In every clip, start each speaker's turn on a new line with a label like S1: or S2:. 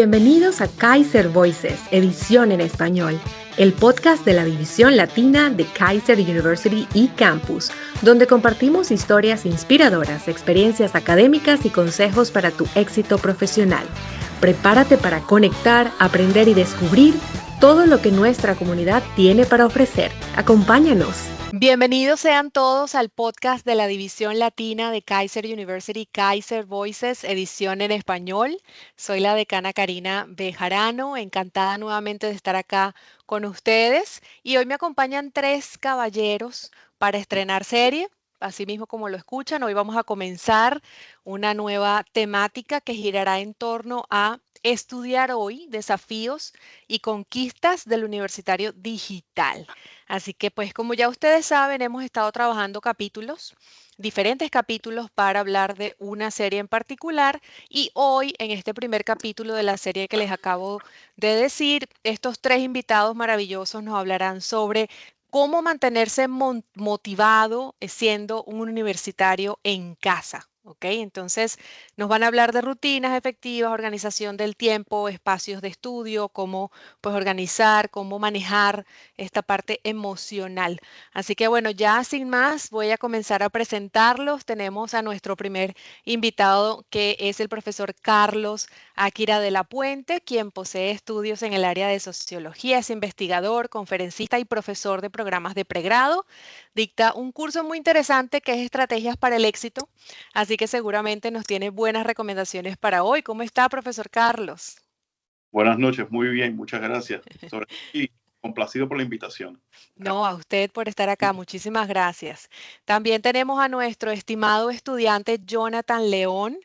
S1: Bienvenidos a Kaiser Voices, edición en español, el podcast de la división latina de Kaiser University y Campus, donde compartimos historias inspiradoras, experiencias académicas y consejos para tu éxito profesional. Prepárate para conectar, aprender y descubrir todo lo que nuestra comunidad tiene para ofrecer. Acompáñanos. Bienvenidos sean todos al podcast de la división latina de Kaiser University, Kaiser Voices, edición en español. Soy la decana Karina Bejarano, encantada nuevamente de estar acá con ustedes. Y hoy me acompañan tres caballeros para estrenar serie. Así mismo como lo escuchan, hoy vamos a comenzar una nueva temática que girará en torno a estudiar hoy desafíos y conquistas del universitario digital. Así que pues como ya ustedes saben, hemos estado trabajando diferentes capítulos para hablar de una serie en particular y hoy en este primer capítulo de la serie que les acabo de decir, estos tres invitados maravillosos nos hablarán sobre cómo mantenerse motivado siendo un universitario en casa. ¿Ok? Entonces nos van a hablar de rutinas efectivas, organización del tiempo, espacios de estudio, cómo pues organizar, cómo manejar esta parte emocional. Así que bueno, ya sin más, voy a comenzar a presentarlos. Tenemos a nuestro primer invitado, que es el profesor Carlos Akira de la Puente, quien posee estudios en el área de sociología, es investigador, conferencista y profesor de programas de pregrado. Dicta un curso muy interesante que es Estrategias para el Éxito, así que seguramente nos tiene buenas recomendaciones para hoy. ¿Cómo está, profesor Carlos?
S2: Buenas noches, muy bien, muchas gracias. Y complacido por la invitación.
S1: No, a usted por estar acá, muchísimas gracias. También tenemos a nuestro estimado estudiante Jonathan León,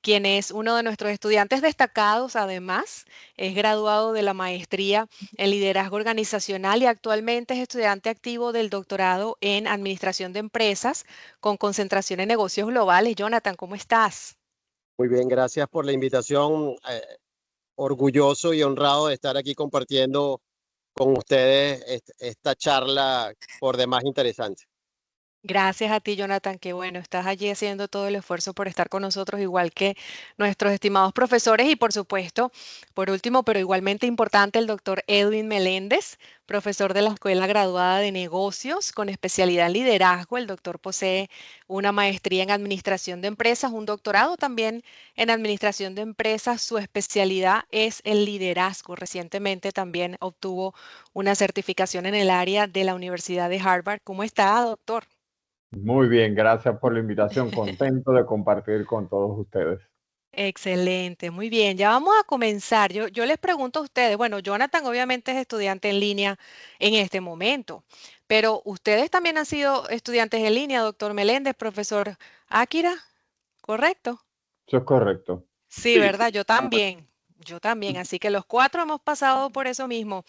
S1: quien es uno de nuestros estudiantes destacados, además, es graduado de la maestría en liderazgo organizacional y actualmente es estudiante activo del doctorado en administración de empresas con concentración en negocios globales. Jonathan, ¿cómo estás?
S3: Muy bien, gracias por la invitación. Orgulloso y honrado de estar aquí compartiendo con ustedes esta charla por demás interesante.
S1: Gracias a ti, Jonathan, que bueno, estás allí haciendo todo el esfuerzo por estar con nosotros, igual que nuestros estimados profesores y por supuesto, por último, pero igualmente importante, el doctor Edwin Meléndez, profesor de la Escuela Graduada de Negocios con especialidad en liderazgo. El doctor posee una maestría en administración de empresas, un doctorado también en administración de empresas. Su especialidad es el liderazgo. Recientemente también obtuvo una certificación en el área de la Universidad de Harvard. ¿Cómo está, doctor?
S4: Muy bien, gracias por la invitación. Contento de compartir con todos ustedes.
S1: Excelente, muy bien. Ya vamos a comenzar. Yo les pregunto a ustedes, bueno, Jonathan obviamente es estudiante en línea en este momento, pero ustedes también han sido estudiantes en línea, doctor Meléndez, profesor Akira, ¿correcto?
S4: Eso es correcto.
S1: Sí,
S2: Sí,
S1: ¿verdad? Yo también. Así que los cuatro hemos pasado por eso mismo.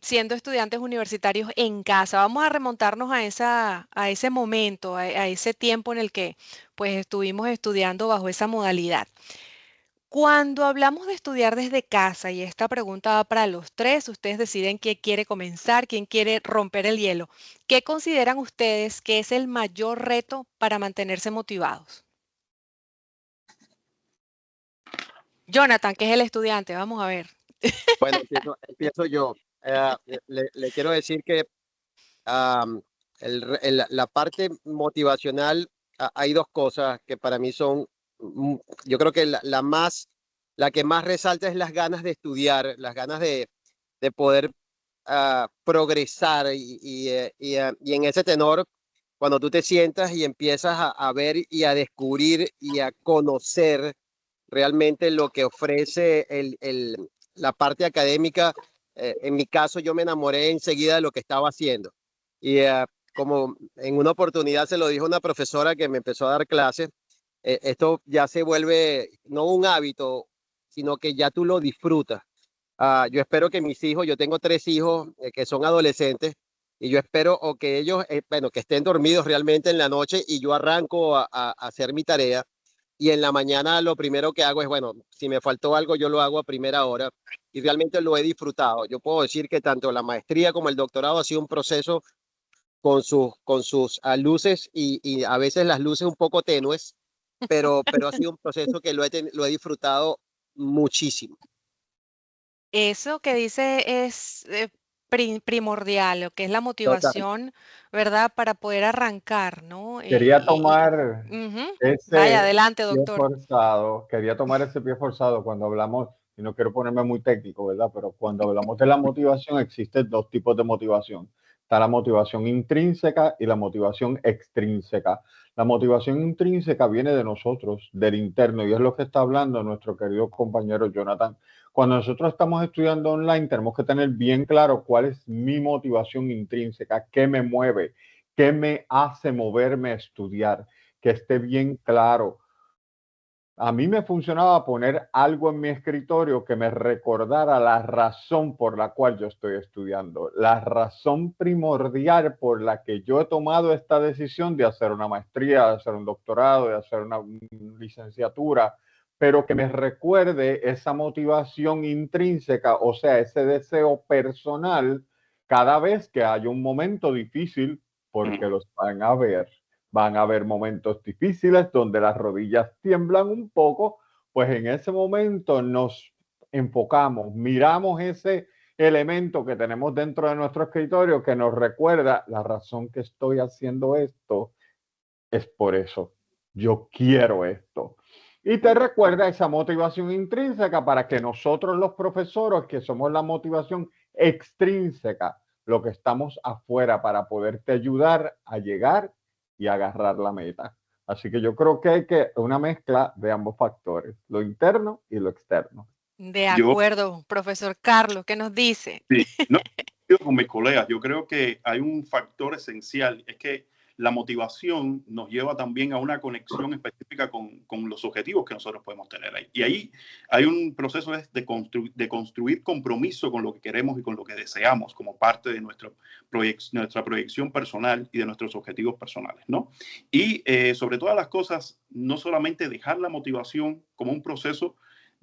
S1: Siendo estudiantes universitarios en casa. Vamos a remontarnos a ese momento, a ese tiempo en el que pues estuvimos estudiando bajo esa modalidad. Cuando hablamos de estudiar desde casa, y esta pregunta va para los tres, ustedes deciden quién quiere comenzar, quién quiere romper el hielo. ¿Qué consideran ustedes que es el mayor reto para mantenerse motivados? Jonathan, que es el estudiante, vamos a ver.
S3: Bueno, empiezo yo. Le quiero decir que am, la parte motivacional, hay dos cosas que para mí son, yo creo que la que más resalta es las ganas de estudiar, las ganas de poder progresar y en ese tenor, cuando tú te sientas y empiezas a ver y a descubrir y a conocer realmente lo que ofrece la parte académica. En mi caso, yo me enamoré enseguida de lo que estaba haciendo. Y como en una oportunidad se lo dijo una profesora que me empezó a dar clases, esto ya se vuelve no un hábito, sino que ya tú lo disfrutas. Yo espero que mis hijos, yo tengo tres hijos que son adolescentes, y yo espero o que ellos, bueno, que estén dormidos realmente en la noche y yo arranco a hacer mi tarea y en la mañana lo primero que hago es, bueno, si me faltó algo, yo lo hago a primera hora y realmente lo he disfrutado. Yo puedo decir que tanto la maestría como el doctorado ha sido un proceso con sus luces y a veces las luces un poco tenues, pero ha sido un proceso que lo he disfrutado muchísimo.
S1: Eso que dice es primordial, lo que es la
S3: Total.
S1: motivación, ¿verdad? Para poder arrancar, ¿no?
S4: Quería tomar
S1: Ujú. Vaya,
S4: ese
S1: adelante,
S4: pie
S1: doctor.
S4: forzado, quería tomar ese pie forzado cuando hablamos, y no quiero ponerme muy técnico, ¿verdad? Pero cuando hablamos de la motivación, existen dos tipos de motivación. Está la motivación intrínseca y la motivación extrínseca. La motivación intrínseca viene de nosotros, del interno, y es lo que está hablando nuestro querido compañero Jonathan. Cuando nosotros estamos estudiando online, tenemos que tener bien claro cuál es mi motivación intrínseca, qué me mueve, qué me hace moverme a estudiar, que esté bien claro. A mí me funcionaba poner algo en mi escritorio que me recordara la razón por la cual yo estoy estudiando, la razón primordial por la que yo he tomado esta decisión de hacer una maestría, de hacer un doctorado, de hacer una licenciatura, pero que me recuerde esa motivación intrínseca, o sea, ese deseo personal cada vez que haya un momento difícil, porque los van a ver. Van a haber momentos difíciles donde las rodillas tiemblan un poco, pues en ese momento nos enfocamos, miramos ese elemento que tenemos dentro de nuestro escritorio que nos recuerda la razón que estoy haciendo esto es por eso. Yo quiero esto. Y te recuerda esa motivación intrínseca para que nosotros los profesores, que somos la motivación extrínseca, lo que estamos afuera para poderte ayudar a llegar y agarrar la meta. Así que yo creo que hay que una mezcla de ambos factores, lo interno y lo externo.
S1: De
S2: Yo,
S1: acuerdo, profesor Carlos, ¿qué nos dice?
S2: sí, no yo con mis colegas, yo creo que hay un factor esencial, es que la motivación nos lleva también a una conexión específica con los objetivos que nosotros podemos tener ahí. Y ahí hay un proceso de construir compromiso con lo que queremos y con lo que deseamos como parte de nuestra proyección personal y de nuestros objetivos personales, ¿no? Y sobre todas las cosas, no solamente dejar la motivación como un proceso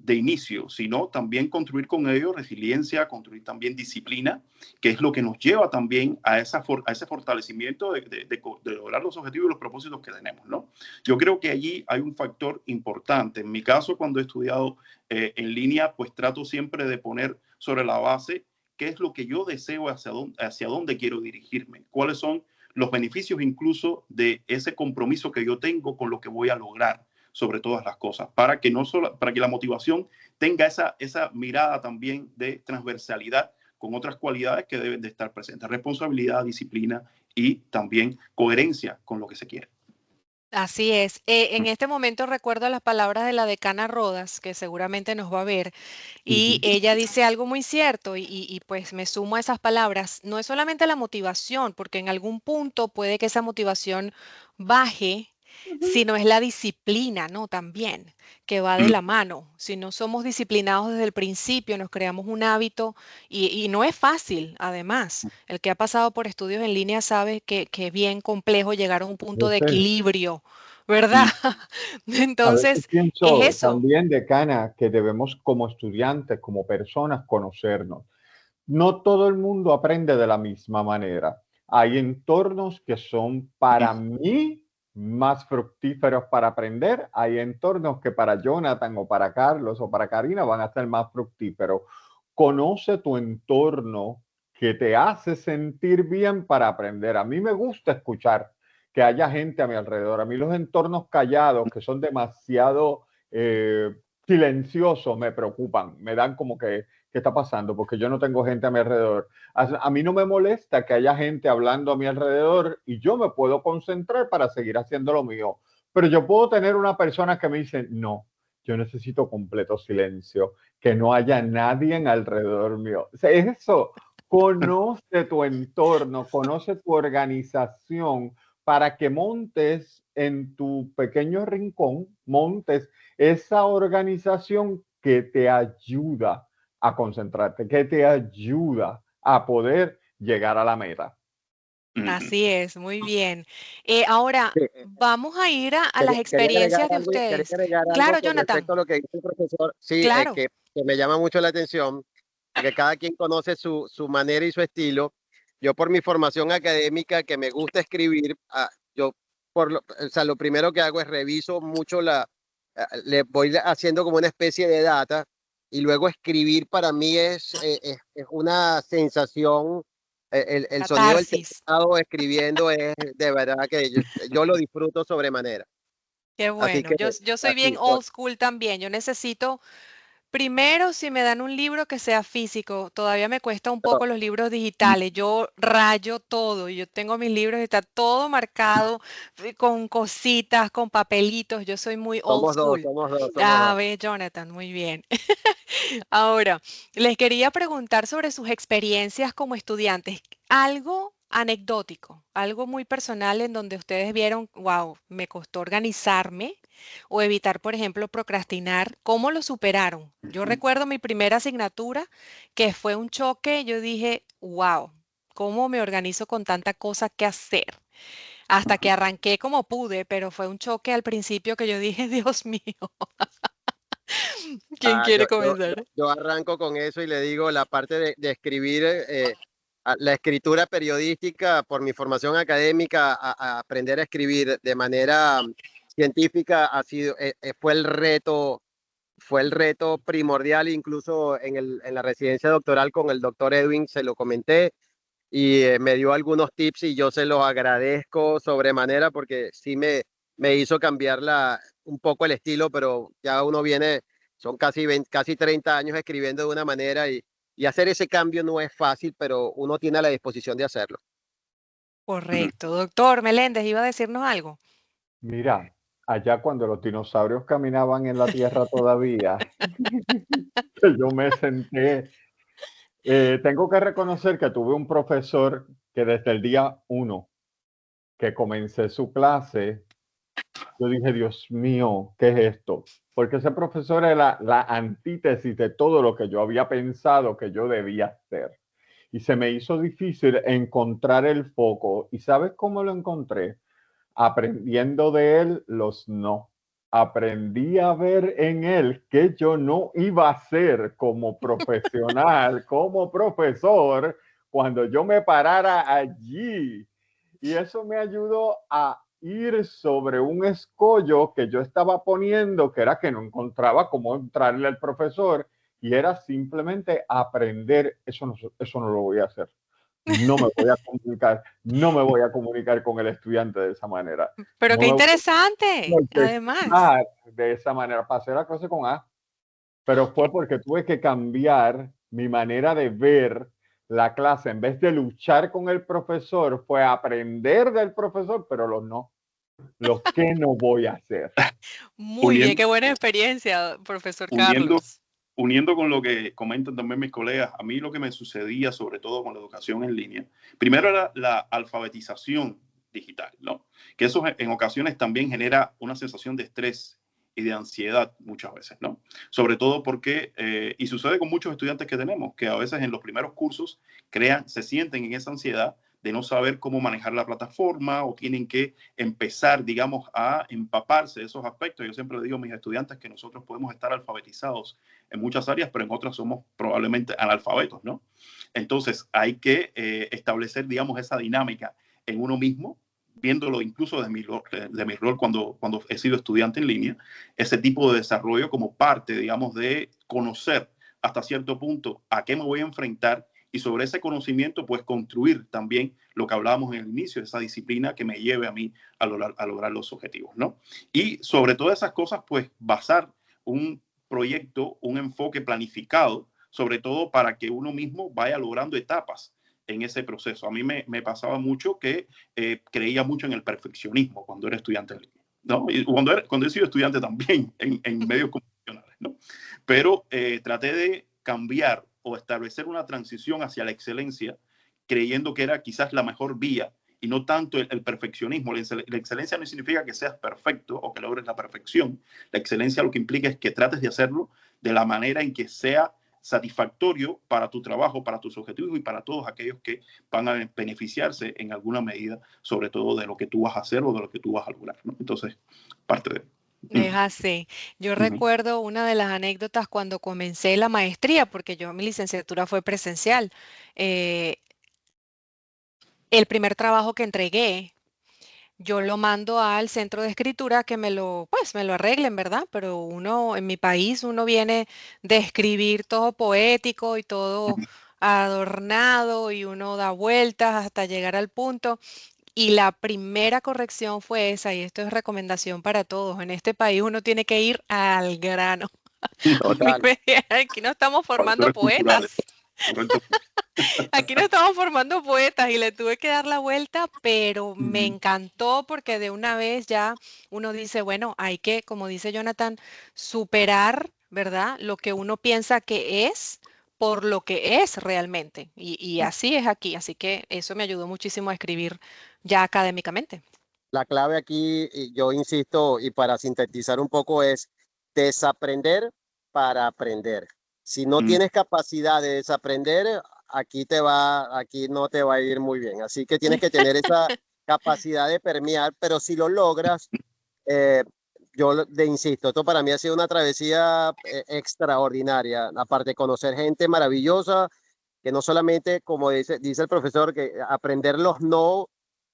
S2: de inicio, sino también construir con ello resiliencia, construir también disciplina, que es lo que nos lleva también a ese fortalecimiento de lograr los objetivos y los propósitos que tenemos, ¿no? Yo creo que allí hay un factor importante. En mi caso, cuando he estudiado en línea, pues trato siempre de poner sobre la base qué es lo que yo deseo, hacia dónde quiero dirigirme, cuáles son los beneficios incluso de ese compromiso que yo tengo con lo que voy a lograr sobre todas las cosas, para que la motivación tenga esa mirada también de transversalidad con otras cualidades que deben de estar presentes: responsabilidad, disciplina y también coherencia con lo que se quiere.
S1: Así es. En este momento recuerdo las palabras de la decana Rodas, que seguramente nos va a ver, y ella dice algo muy cierto, y pues me sumo a esas palabras. No es solamente la motivación, porque en algún punto puede que esa motivación baje, sino es la disciplina, ¿no? También, que va de la mano. Si no somos disciplinados desde el principio, nos creamos un hábito y no es fácil, además. El que ha pasado por estudios en línea sabe que es bien complejo llegar a un punto de
S4: Entonces,
S1: equilibrio, ¿verdad?
S4: a veces
S1: Entonces, es
S4: pienso
S1: eso.
S4: también, decana, que debemos como estudiantes, como personas, conocernos. No todo el mundo aprende de la misma manera. Hay entornos que son para mí más fructíferos para aprender. Hay entornos que para Jonathan o para Carlos o para Karina van a ser más fructíferos. Conoce tu entorno que te hace sentir bien para aprender. A mí me gusta escuchar que haya gente a mi alrededor. A mí los entornos callados que son demasiado silenciosos me preocupan. Me dan como que ¿qué está pasando? Porque yo no tengo gente a mi alrededor. A mí no me molesta que haya gente hablando a mi alrededor y yo me puedo concentrar para seguir haciendo lo mío. Pero yo puedo tener una persona que me dice, no, yo necesito completo silencio, que no haya nadie en alrededor mío. O sea, es eso, conoce tu entorno, conoce tu organización para que montes en tu pequeño rincón, montes esa organización que te ayuda a concentrarte, que te ayuda a poder llegar a la meta.
S1: Así es, muy bien. Ahora,
S3: Sí,
S1: vamos a ir a las
S3: quería
S1: experiencias de ustedes.
S3: agregar algo
S1: Claro,
S3: con
S1: Jonathan,
S3: respecto a lo que dice el profesor. Sí,
S1: claro.
S3: que me llama mucho la atención, porque cada quien conoce su manera y su estilo. Yo por mi formación académica, que me gusta escribir, yo o sea, lo primero que hago es reviso mucho le voy haciendo como una especie de data y luego escribir para mí es una sensación, el sonido del
S5: Catarsis.
S3: teclado escribiendo es de verdad que yo lo disfruto sobremanera.
S5: Qué
S3: Así
S5: bueno.
S3: que
S5: Yo soy bien
S3: así,
S5: old school también. Yo necesito, primero, si me dan un libro que sea físico, todavía me cuesta un poco los libros digitales. Yo rayo todo. Yo tengo mis libros y está todo marcado con cositas, con papelitos. Yo soy muy old
S3: somos dos,
S5: school.
S3: somos dos, somos
S5: Ah,
S3: dos.
S5: ve, Jonathan, muy bien. Ahora, les quería preguntar sobre sus experiencias como estudiantes. Algo anecdótico, algo muy personal en donde ustedes vieron, wow, me costó organizarme o evitar, por ejemplo, procrastinar. ¿Cómo lo superaron? Yo recuerdo mi primera asignatura que fue un choque. Yo dije, wow, ¿cómo me organizo con tanta cosa que hacer? Hasta que arranqué como pude, pero fue un choque al principio que yo dije, Dios mío, ¿quién
S3: Ah,
S5: quiere comenzar?
S3: yo arranco con eso y le digo la parte de escribir, la escritura periodística por mi formación académica, a aprender a escribir de manera científica ha sido, fue el reto primordial, incluso en la residencia doctoral con el doctor Edwin se lo comenté y me dio algunos tips y yo se los agradezco sobremanera porque sí me hizo cambiar un poco el estilo, pero ya uno viene, son casi 20 casi 30 años escribiendo de una manera y hacer ese cambio no es fácil, pero uno tiene la disposición de hacerlo.
S2: Ujú.
S5: Correcto. Doctor Meléndez, ¿iba a decirnos algo?
S4: Mira, allá cuando los dinosaurios caminaban en la Tierra todavía, que yo me senté, tengo que reconocer que tuve un profesor que desde el día 1 que comencé su clase, yo dije, Dios mío, ¿qué es esto? Porque ese profesor era la antítesis de todo lo que yo había pensado que yo debía hacer. Y se me hizo difícil encontrar el foco. ¿Y sabes cómo lo encontré? Aprendiendo de él los no. Aprendí a ver en él que yo no iba a ser como profesional, como profesor, cuando yo me parara allí. Y eso me ayudó a ir sobre un escollo que yo estaba poniendo, que era que no encontraba cómo entrarle al profesor, y era simplemente aprender, eso no lo voy a hacer. No me voy a comunicar, no me voy a comunicar con el estudiante de esa manera.
S5: Pero
S4: No
S5: qué
S4: me voy
S5: interesante,
S4: a
S5: además.
S4: contestar de esa manera. Pasé la cosa con A, pero fue porque tuve que cambiar mi manera de ver la clase. En vez de luchar con el profesor, fue aprender del profesor, pero los que no voy a hacer.
S5: Muy bien,
S2: Uniendo,
S5: qué buena experiencia, profesor
S2: uniendo,
S5: Carlos.
S2: uniendo con lo que comentan también mis colegas, a mí lo que me sucedía, sobre todo con la educación en línea, primero era la alfabetización digital, ¿no? Que eso en ocasiones también genera una sensación de estrés y de ansiedad muchas veces, ¿no? Sobre todo porque, y sucede con muchos estudiantes que tenemos, que a veces en los primeros cursos se sienten en esa ansiedad de no saber cómo manejar la plataforma o tienen que empezar, digamos, a empaparse de esos aspectos. Yo siempre le digo a mis estudiantes que nosotros podemos estar alfabetizados en muchas áreas, pero en otras somos probablemente analfabetos, ¿no? Entonces hay que establecer, digamos, esa dinámica en uno mismo, viéndolo incluso de mi rol cuando he sido estudiante en línea, ese tipo de desarrollo como parte, digamos, de conocer hasta cierto punto a qué me voy a enfrentar y sobre ese conocimiento, pues construir también lo que hablábamos en el inicio, esa disciplina que me lleve a mí a lograr los objetivos, ¿no? Y sobre todas esas cosas, pues basar un proyecto, un enfoque planificado, sobre todo para que uno mismo vaya logrando etapas en ese proceso. A mí me pasaba mucho que creía mucho en el perfeccionismo cuando era estudiante en línea, ¿no? Y cuando he sido estudiante también en medios convencionales, ¿no? Pero traté de cambiar o establecer una transición hacia la excelencia, creyendo que era quizás la mejor vía y no tanto el perfeccionismo. La excelencia no significa que seas perfecto o que logres la perfección. La excelencia lo que implica es que trates de hacerlo de la manera en que sea satisfactorio para tu trabajo, para tus objetivos y para todos aquellos que van a beneficiarse en alguna medida, sobre todo de lo que tú vas a hacer o de lo que tú vas a lograr, ¿no? Entonces, parte de...
S5: Es así. Yo
S2: Uh-huh.
S5: recuerdo una de las anécdotas cuando comencé la maestría, porque yo mi licenciatura fue presencial. eh, el primer trabajo que entregué, yo lo mando al centro de escritura que pues me lo arreglen, ¿verdad? Pero uno, en mi país, uno viene de escribir todo poético y todo adornado y uno da vueltas hasta llegar al punto. Y la primera corrección fue esa, y esto es recomendación para todos. En este país uno tiene que ir al grano. A mí
S3: Total.
S5: me dijeron, aquí no estamos formando
S2: Factores culturales,
S5: poetas.
S2: correcto.
S5: Aquí no estamos formando poetas y le tuve que dar la vuelta, pero me
S2: Ujú.
S5: encantó porque de una vez ya uno dice, bueno, hay que, como dice Jonathan, superar, ¿verdad? Lo que uno piensa que es por lo que es realmente. Y así es aquí. Así que eso me ayudó muchísimo a escribir ya académicamente.
S3: La clave aquí, y yo insisto, y para sintetizar un poco, es desaprender para aprender. Si no
S2: Mm.
S3: tienes capacidad de desaprender, aquí no te va a ir muy bien. Así que tienes que tener esa capacidad de permear, pero si lo logras, eh, insisto, esto para mí ha sido una travesía extraordinaria. Aparte de conocer gente maravillosa, que no solamente, como dice el profesor, que aprender los no,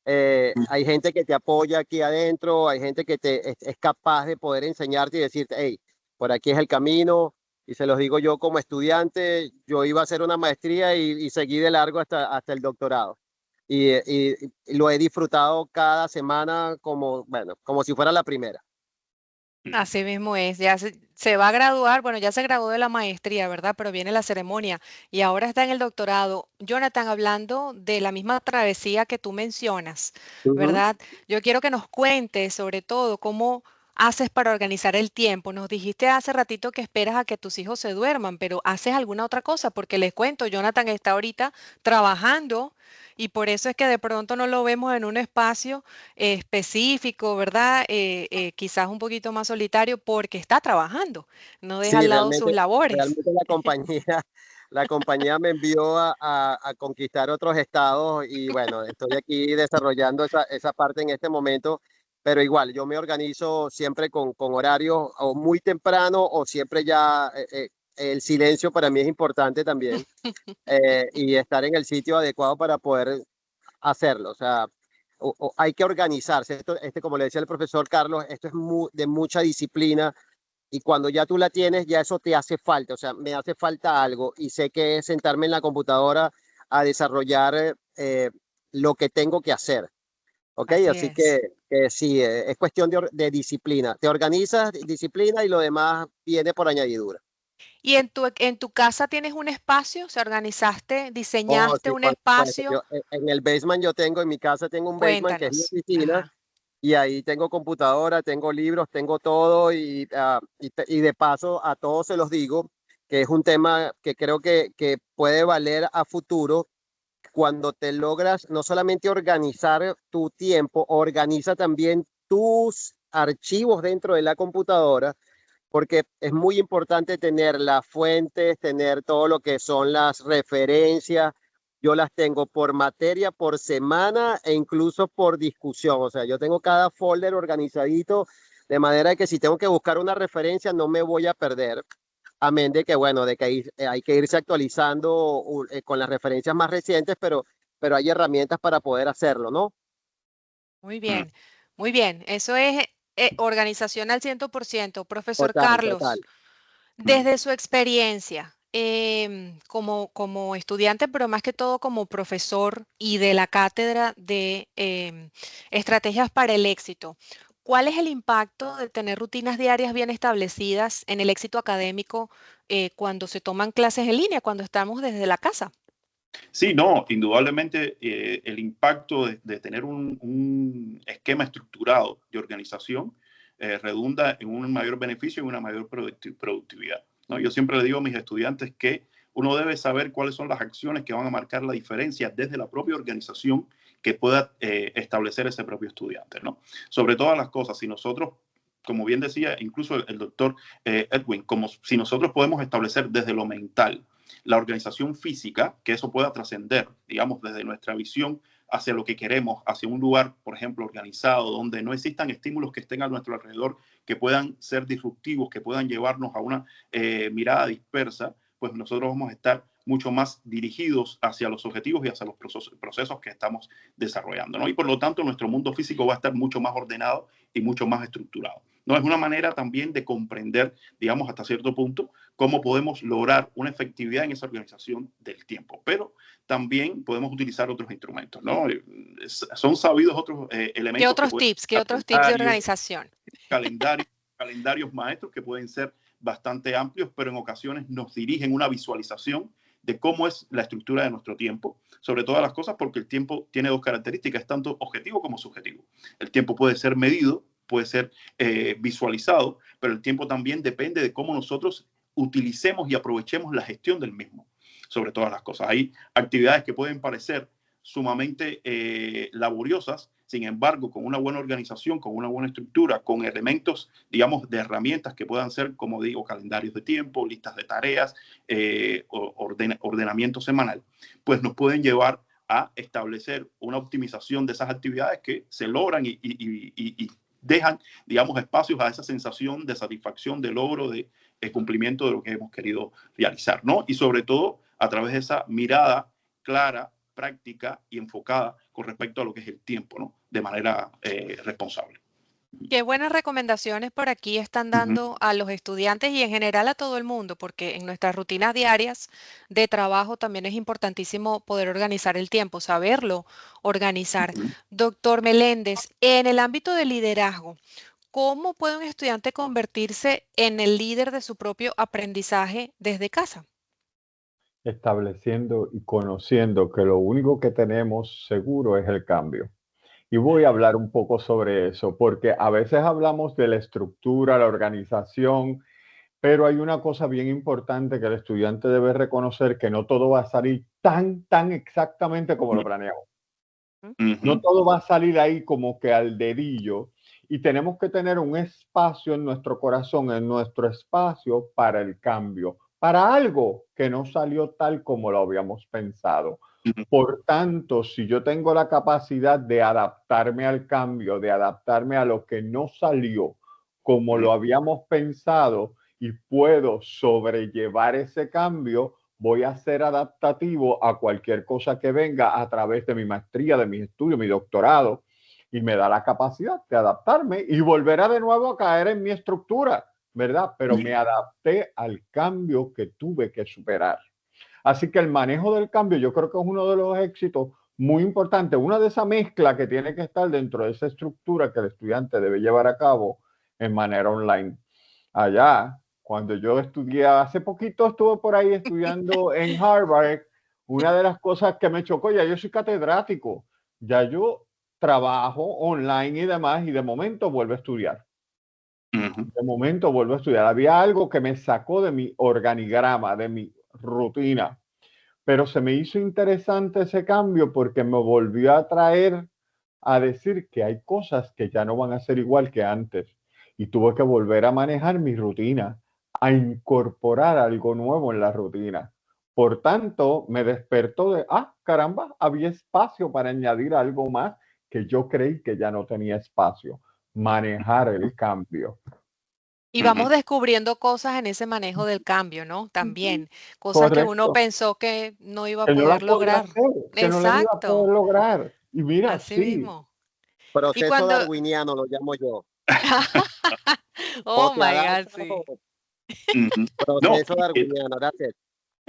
S3: hay gente que te apoya aquí adentro, hay gente que es capaz de poder enseñarte y decirte, hey, por aquí es el camino. Y se los digo yo como estudiante, yo iba a hacer una maestría y seguí de largo hasta el doctorado. Y lo he disfrutado cada semana como, bueno, como si fuera la primera.
S5: Así mismo es, ya se va a graduar, bueno, ya se graduó de la maestría, ¿verdad? Pero viene la ceremonia y ahora está en el doctorado. Jonathan, hablando de la misma travesía que tú mencionas,
S3: Ujú.
S5: ¿verdad? Yo quiero que nos cuentes sobre todo cómo haces para organizar el tiempo. Nos dijiste hace ratito que esperas a que tus hijos se duerman, pero ¿haces alguna otra cosa? Porque les cuento, Jonathan está ahorita trabajando y por eso es que de pronto no lo vemos en un espacio específico, ¿verdad? Quizás un poquito más solitario porque está trabajando, no deja
S3: Sí,
S5: al lado sus labores.
S3: realmente la compañía, la compañía me envió a conquistar otros estados y bueno, estoy aquí desarrollando esa parte en este momento, pero igual, yo me organizo siempre con horarios o muy temprano o siempre ya, el silencio para mí es importante también, y estar en el sitio adecuado para poder hacerlo. O sea, hay que organizarse. Como le decía el profesor Carlos, esto es de mucha disciplina y cuando ya tú la tienes, ya eso te hace falta. O sea, me hace falta algo y sé que es sentarme en la computadora a desarrollar lo que tengo que hacer. ¿Ok?
S5: Así
S3: Así
S5: es.
S3: que sí, es cuestión de disciplina. Te organizas, disciplina y lo demás viene por añadidura.
S5: ¿Y en tu casa tienes un espacio? ¿Se organizaste,
S3: Oh,
S5: diseñaste
S3: sí,
S5: un
S3: por supuesto.
S5: espacio?
S3: En el basement en mi casa tengo un basement que es mi
S5: Cuéntanos.
S3: oficina
S5: Ajá.
S3: y ahí tengo computadora, tengo libros, tengo todo y de paso a todos se los digo que es un tema que creo que puede valer a futuro cuando te logras no solamente organizar tu tiempo, organiza también tus archivos dentro de la computadora, porque es muy importante tener las fuentes, tener todo lo que son las referencias. Yo las tengo por materia, por semana e incluso por discusión. O sea, yo tengo cada folder organizadito de manera que si tengo que buscar una referencia no me voy a perder. Amén de que, bueno, de que hay que irse actualizando con las referencias más recientes, pero hay herramientas para poder hacerlo, ¿no?
S5: Muy
S2: Mm.
S5: bien, muy bien. Eso es organización al 100%. Profesor
S3: Total, total.
S5: Carlos,
S2: Mm.
S5: desde su experiencia, como estudiante, pero más que todo como profesor y de la cátedra de estrategias para el éxito, ¿cuál es el impacto de tener rutinas diarias bien establecidas en el éxito académico cuando se toman clases en línea, cuando estamos desde la casa?
S2: Sí, no, indudablemente el impacto de tener un esquema estructurado de organización redunda en un mayor beneficio y una mayor productividad, ¿no? Yo siempre le digo a mis estudiantes que uno debe saber cuáles son las acciones que van a marcar la diferencia desde la propia organización que pueda establecer ese propio estudiante, ¿no? Sobre todas las cosas, si nosotros, como bien decía incluso el doctor Edwin, como si nosotros podemos establecer desde lo mental, la organización física, que eso pueda trascender, digamos, desde nuestra visión hacia lo que queremos, hacia un lugar, por ejemplo, organizado, donde no existan estímulos que estén a nuestro alrededor, que puedan ser disruptivos, que puedan llevarnos a una mirada dispersa, pues nosotros vamos a estar mucho más dirigidos hacia los objetivos y hacia los procesos que estamos desarrollando, ¿no? Y por lo tanto, nuestro mundo físico va a estar mucho más ordenado y mucho más estructurado, ¿no? Es una manera también de comprender, digamos, hasta cierto punto, cómo podemos lograr una efectividad en esa organización del tiempo. Pero también podemos utilizar otros instrumentos, ¿no? Son sabidos otros elementos.
S5: ¿Qué otros tips? ¿Qué otros tips de organización?
S2: Calendarios maestros que pueden ser bastante amplios, pero en ocasiones nos dirigen una visualización de cómo es la estructura de nuestro tiempo, sobre todas las cosas, porque el tiempo tiene dos características, tanto objetivo como subjetivo. El tiempo puede ser medido, puede ser visualizado, pero el tiempo también depende de cómo nosotros utilicemos y aprovechemos la gestión del mismo, sobre todas las cosas. Hay actividades que pueden parecer sumamente laboriosas, sin embargo, con una buena organización, con una buena estructura, con elementos, digamos, de herramientas que puedan ser, como digo, calendarios de tiempo, listas de tareas, ordenamiento semanal, pues nos pueden llevar a establecer una optimización de esas actividades que se logran y dejan, digamos, espacios a esa sensación de satisfacción, de logro, de cumplimiento de lo que hemos querido realizar, ¿no? Y sobre todo a través de esa mirada clara, práctica y enfocada con respecto a lo que es el tiempo, ¿no? De manera responsable.
S5: Qué buenas recomendaciones por aquí están dando a los estudiantes y en general a todo el mundo, porque en nuestras rutinas diarias de trabajo también es importantísimo poder organizar el tiempo, saberlo organizar. Doctor Meléndez, en el ámbito del liderazgo, ¿cómo puede un estudiante convertirse en el líder de su propio aprendizaje desde casa?
S4: Estableciendo y conociendo que lo único que tenemos seguro es el cambio. Y voy a hablar un poco sobre eso, porque a veces hablamos de la estructura, la organización, pero hay una cosa bien importante que el estudiante debe reconocer, que no todo va a salir tan exactamente como lo planeamos. No todo va a salir ahí como que al dedillo, y tenemos que tener un espacio en nuestro corazón, en nuestro espacio para el cambio, para algo que no salió tal como lo habíamos pensado. Por tanto, si yo tengo la capacidad de adaptarme al cambio, de adaptarme a lo que no salió como lo habíamos pensado y puedo sobrellevar ese cambio, voy a ser adaptativo a cualquier cosa que venga a través de mi maestría, de mis estudios, mi doctorado, y me da la capacidad de adaptarme y volverá de nuevo a caer en mi estructura, ¿verdad? Pero me adapté al cambio que tuve que superar. Así que el manejo del cambio yo creo que es uno de los éxitos muy importantes, una de esa mezcla que tiene que estar dentro de esa estructura que el estudiante debe llevar a cabo en manera online. Allá, cuando yo estudié, hace poquito estuve por ahí estudiando en Harvard, una de las cosas que me chocó, ya yo soy catedrático, ya yo trabajo online y demás, y de momento vuelvo a estudiar. De momento vuelvo a estudiar. Había algo que me sacó de mi organigrama, de mi rutina, pero se me hizo interesante ese cambio porque me volvió a traer a decir que hay cosas que ya no van a ser igual que antes, y tuve que volver a manejar mi rutina, a incorporar algo nuevo en la rutina. Por tanto, me despertó de, caramba, había espacio para añadir algo más que yo creí que ya no tenía espacio. Manejar el cambio.
S5: Y vamos descubriendo cosas en ese manejo del cambio, ¿no? También, cosas que uno
S4: Correcto.
S5: pensó que no iba a
S4: Que no las
S5: poder
S4: podía
S5: lograr.
S4: hacer, que no las iba a poder
S5: Exacto,
S4: lograr. Y mira,
S5: así
S4: sí,
S5: mismo. Y
S3: Proceso
S5: cuando,
S3: darwiniano lo llamo yo.
S5: oh
S3: O te
S5: my God,
S3: adaptas
S5: sí.
S3: o
S2: No,
S3: proceso darwiniano, that's it.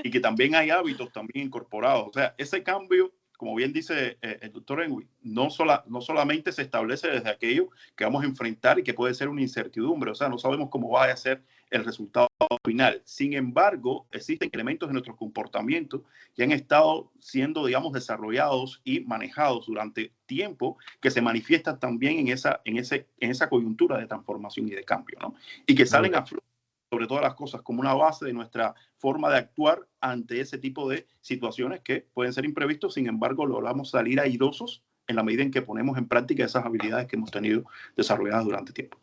S2: y que también hay hábitos también incorporados. O sea, ese cambio, como bien dice el doctor Engui, no solamente se establece desde aquello que vamos a enfrentar y que puede ser una incertidumbre. O sea, no sabemos cómo va a ser el resultado final. Sin embargo, existen elementos de nuestro comportamiento que han estado siendo, digamos, desarrollados y manejados durante tiempo, que se manifiestan también en esa coyuntura de transformación y de cambio, ¿no? Y que salen a flote, sobre todas las cosas, como una base de nuestra forma de actuar ante ese tipo de situaciones que pueden ser imprevistos. Sin embargo, logramos salir airosos en la medida en que ponemos en práctica esas habilidades que hemos tenido desarrolladas durante tiempo.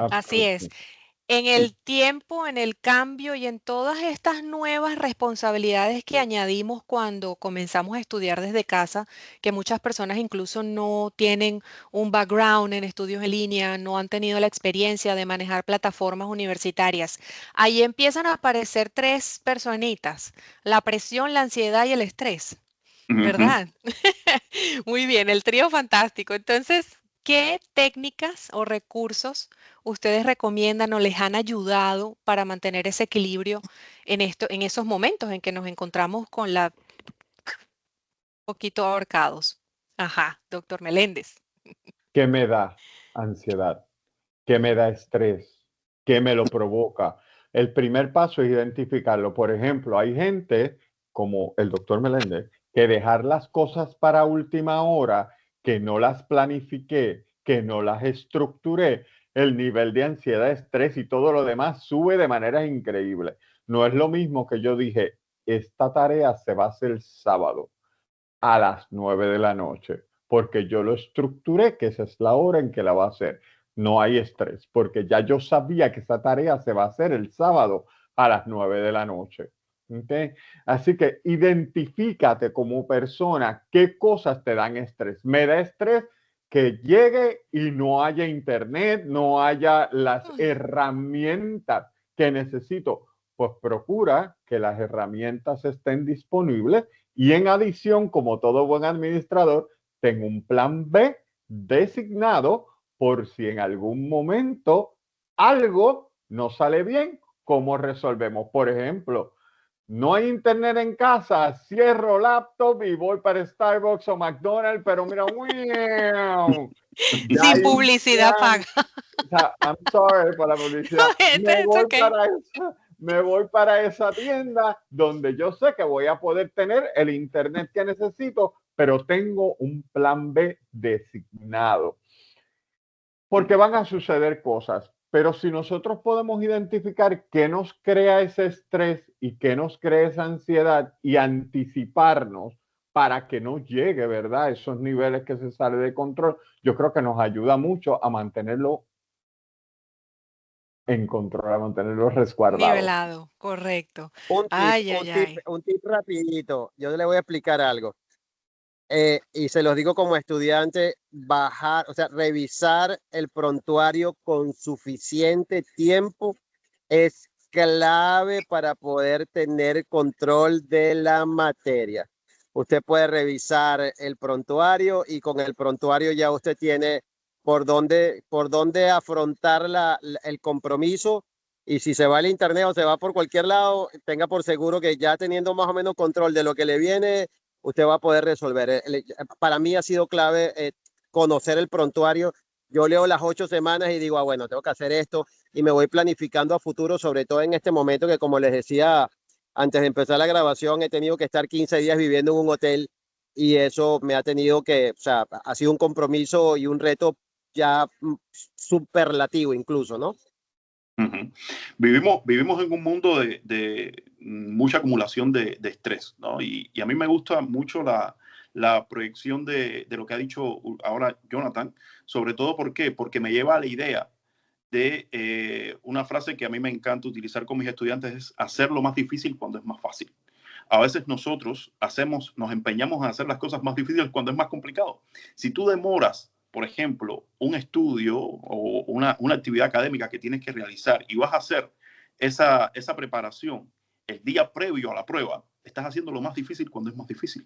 S5: Así es. En el tiempo, en el cambio y en todas estas nuevas responsabilidades que añadimos cuando comenzamos a estudiar desde casa, que muchas personas incluso no tienen un background en estudios en línea, no han tenido la experiencia de manejar plataformas universitarias. Ahí empiezan a aparecer tres personitas: la presión, la ansiedad y el estrés,
S2: Ujú.
S5: ¿verdad? Muy bien, el trío fantástico. Entonces, ¿qué técnicas o recursos ustedes recomiendan o les han ayudado para mantener ese equilibrio en esos momentos en que nos encontramos con la poquito ahorcados? Ajá, doctor Meléndez.
S4: ¿Qué me da ansiedad? ¿Qué me da estrés? ¿Qué me lo provoca? El primer paso es identificarlo. Por ejemplo, hay gente como el doctor Meléndez que dejar las cosas para última hora, que no las planifiqué, que no las estructuré, el nivel de ansiedad, estrés y todo lo demás sube de manera increíble. No es lo mismo que yo dije, esta tarea se va a hacer el sábado a las 9 de la noche, porque yo lo estructuré, que esa es la hora en que la va a hacer. No hay estrés, porque ya yo sabía que esa tarea se va a hacer el sábado a las 9 de la noche. ¿Okay? Así que identifícate como persona qué cosas te dan estrés. Me da estrés que llegue y no haya internet, no haya las
S5: Uy,
S4: herramientas que necesito. Pues procura que las herramientas estén disponibles y en adición, como todo buen administrador, tengo un plan B designado por si en algún momento algo no sale bien, ¿cómo resolvemos? Por ejemplo, no hay internet en casa, cierro laptop y voy para Starbucks o McDonald's, pero mira, ya
S5: sin
S4: hay un
S5: publicidad
S4: plan.
S5: paga.
S4: O sea, I'm sorry por la publicidad.
S5: It's okay.
S4: Me voy para esa tienda donde yo sé que voy a poder tener el internet que necesito, pero tengo un plan B designado. Porque van a suceder cosas, pero si nosotros podemos identificar qué nos crea ese estrés y qué nos crea esa ansiedad y anticiparnos para que no llegue, ¿verdad? Esos niveles que se sale de control, yo creo que nos ayuda mucho a mantenerlo en control, a mantenerlo resguardado.
S5: Nivelado, correcto.
S3: Un tip,
S5: Ay,
S3: un
S5: ay,
S3: tip,
S5: ay.
S3: un tip rapidito. Yo le voy a explicar algo. Y se los digo como estudiante, bajar, o sea, revisar el prontuario con suficiente tiempo es clave para poder tener control de la materia. Usted puede revisar el prontuario y con el prontuario ya usted tiene por dónde afrontar el compromiso. Y si se va al internet o se va por cualquier lado, tenga por seguro que ya teniendo más o menos control de lo que le viene, usted va a poder resolver. Para mí ha sido clave conocer el prontuario. Yo leo las 8 semanas y digo, bueno, tengo que hacer esto y me voy planificando a futuro, sobre todo en este momento que, como les decía antes de empezar la grabación, he tenido que estar 15 días viviendo en un hotel y eso me ha tenido que, o sea, ha sido un compromiso y un reto ya superlativo incluso, ¿no?
S2: Ujú. Vivimos en un mundo de mucha acumulación de estrés, ¿no? Y a mí me gusta mucho la proyección de lo que ha dicho ahora Jonathan, sobre todo ¿por qué? Porque me lleva a la idea de una frase que a mí me encanta utilizar con mis estudiantes, es hacer lo más difícil cuando es más fácil. A veces nosotros nos empeñamos en hacer las cosas más difíciles cuando es más complicado. Si tú demoras, por ejemplo, un estudio o una actividad académica que tienes que realizar y vas a hacer esa preparación el día previo a la prueba, estás haciendo lo más difícil cuando es más difícil.